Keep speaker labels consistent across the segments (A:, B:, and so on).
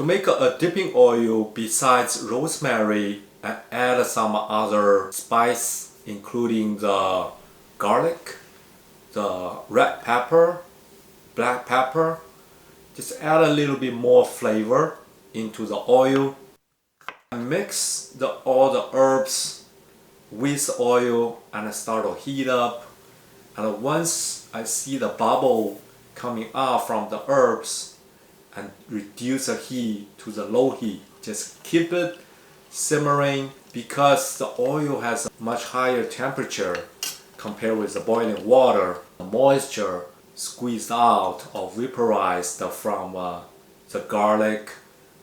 A: To make a dipping oil besides rosemary, I add some other spice including the garlic, the red pepper, black pepper. Just add a little bit more flavor into the oil. Mix all the herbs with oil and start to heat up. And once I see the bubble coming out from the herbs, and reduce the heat to the low heat. Just keep it simmering because the oil has a much higher temperature compared with the boiling water. The moisture squeezed out or vaporized from the garlic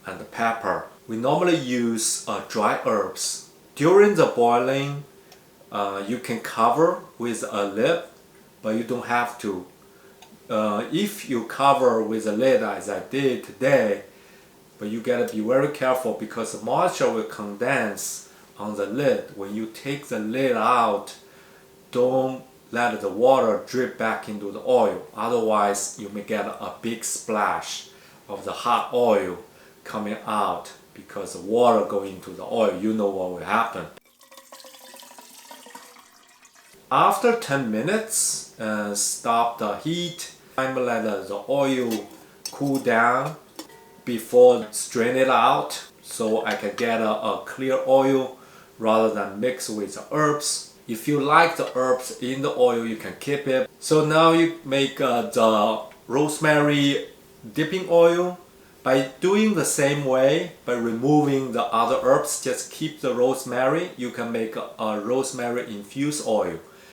A: and the pepper. We normally use dry herbs. During the boiling, you can cover with a lid, but you don't have to. If you cover with a lid as I did today, but you gotta be very careful because the moisture will condense on the lid. When you take the lid out, don't let the water drip back into the oil. Otherwise, you may get a big splash of the hot oil coming out because the water going into the oil. You know what will happen. After 10 minutes, stop the heat. Let the oil cool down before strain it out so I can get a clear oil rather than mix with the herbs. If you like the herbs in the oil, you can keep it. So now you make the rosemary dipping oil. By doing the same way, by removing the other herbs, just keep the rosemary, you can make a rosemary infused oil.